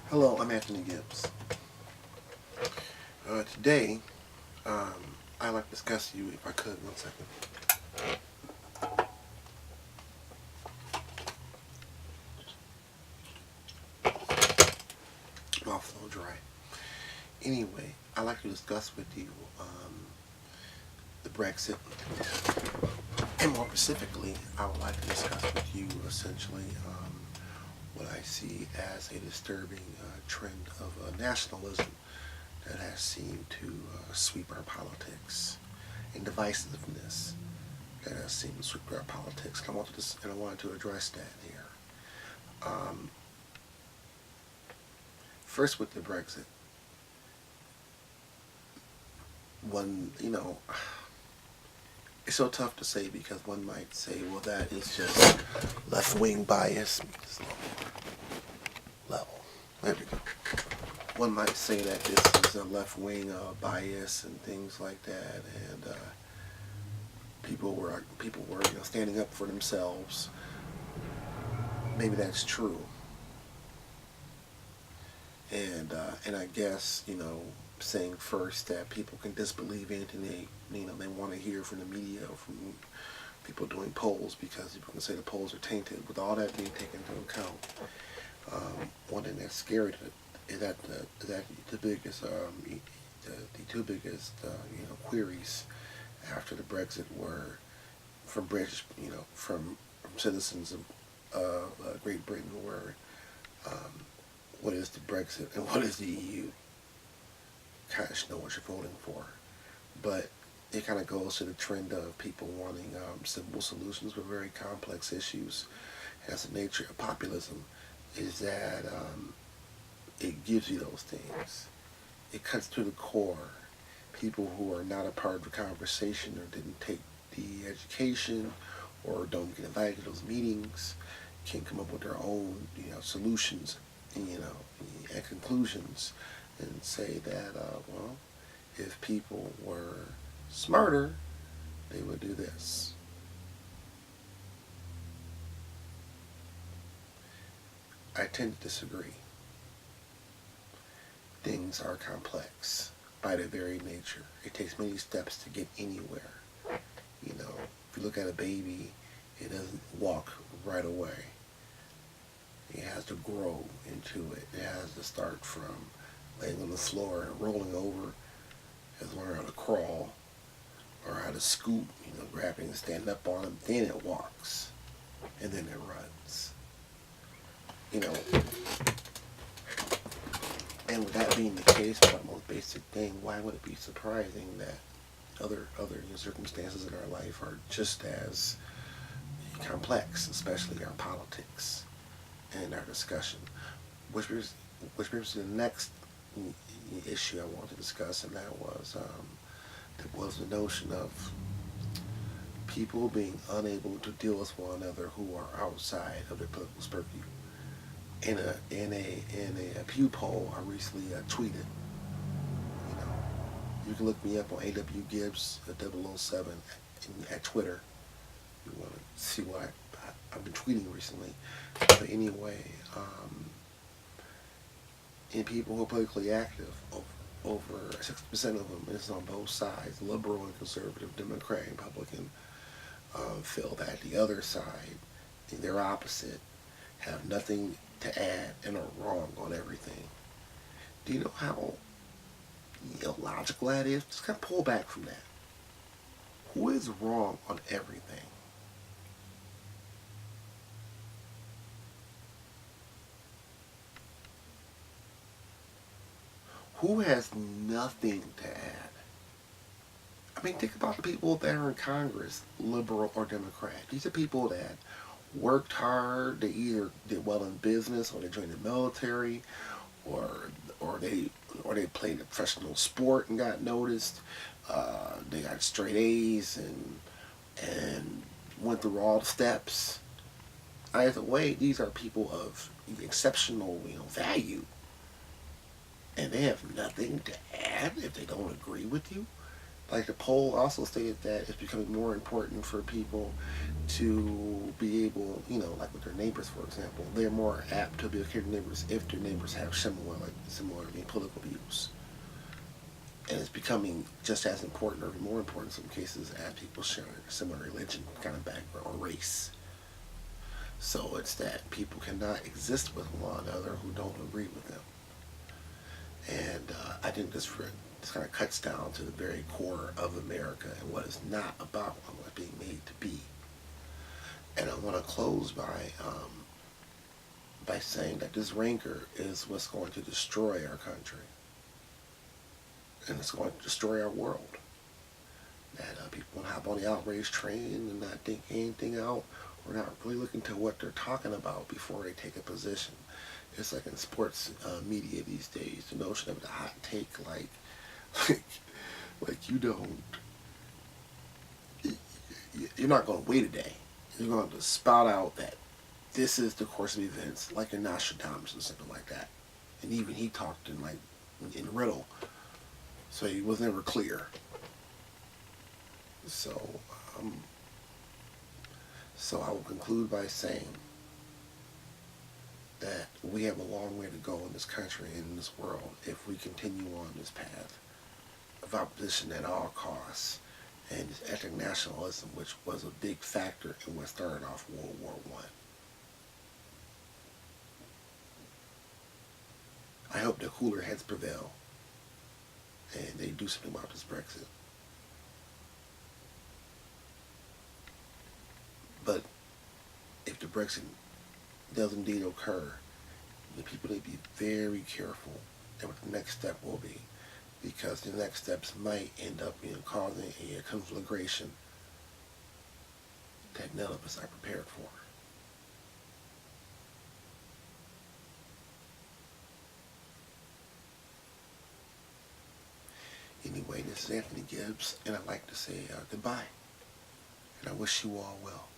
Hello, I'm Anthony Gibbs. Today, I'd like to discuss you, if I could, 1 second. Mouth's a little dry. Anyway, I'd like to discuss with you the Brexit, and more specifically, I would like to discuss with you essentially what I see as a disturbing trend of nationalism that has seemed to sweep our politics, and divisiveness that has seemed to sweep our politics. And I wanted to address that here. Um, First, with the Brexit, one, it's so tough to say because one might say, well, that is just left-wing bias. Level. There we go. One might say that this is a left-wing bias and things like that, and people were standing up for themselves. Maybe that's true, and I guess saying first that people can disbelieve anything they want to hear from the media or from people doing polls, because people can say the polls are tainted. With all that being taken into account, one thing that's scary is that the biggest the two biggest queries after the Brexit were from British from citizens of Great Britain were what is the Brexit and what is the EU. Kind of know what you're voting for, but it kind of goes to the trend of people wanting simple solutions for very complex issues. As the nature of populism is that it gives you those things. It cuts to the core. People who are not a part of the conversation or didn't take the education or don't get invited to those meetings can come up with their own solutions and conclusions, and say that well, if people were smarter, they would do this. I tend to disagree. Things are complex by their very nature. It takes many steps to get anywhere. If you look at a baby, it doesn't walk right away. It has to grow into it. It has to start from laying on the floor and rolling over, has to learn how to crawl or how to scoot, grabbing and standing up on it. Then it walks, and then it runs. And with that being the case, for the most basic thing, why would it be surprising that other circumstances in our life are just as complex, especially our politics and our discussion? Which brings to the next issue I want to discuss, and that was the notion of people being unable to deal with one another who are outside of their political purview. In a Pew poll I recently tweeted, you can look me up on AW Gibbs 007 at Twitter. You want to see what I've been tweeting recently. But anyway, in people who are politically active, over 60% of them, is on both sides, liberal and conservative, Democrat and Republican, feel that the other side, their opposite, have nothing to add and are wrong on everything. Do you know how illogical that is? Just kind of pull back from that. Who is wrong on everything? Who has nothing to add? I mean, think about the people that are in Congress, liberal or Democrat. These are people that worked hard. They either did well in business, or they joined the military, or they played a professional sport and got noticed. They got straight A's and went through all the steps. Either way, these are people of exceptional value, and they have nothing to add if they don't agree with you. Like the poll also stated that it's becoming more important for people to be able, like with their neighbors, for example, they're more apt to be okay with neighbors if their neighbors have similar political views. And it's becoming just as important or more important in some cases as people sharing similar religion, kind of background, or race. So it's that people cannot exist with one another who don't agree with them. And I think this kind of cuts down to the very core of America and what is not about what it's being made to be. And I want to close by saying that this rancor is what's going to destroy our country, and it's going to destroy our world. That people will hop on the outrage train and not think anything out, or not really looking to what they're talking about before they take a position. It's like in sports media these days, the notion of the hot take, like, like you don't, you're not going to wait a day. You're going to spout out that this is the course of events, like in Nostradamus or something like that. And even he talked in riddle, so he was never clear. So, so I will conclude by saying that we have a long way to go in this country and in this world if we continue on this path of opposition at all costs and this ethnic nationalism, which was a big factor in what started off World War I. I hope the cooler heads prevail and they do something about this Brexit. But if the Brexit does indeed occur, the people need to be very careful at what the next step will be, because the next steps might end up causing a conflagration that none of us are prepared for. Anyway, this is Anthony Gibbs, and I'd like to say goodbye, and I wish you all well.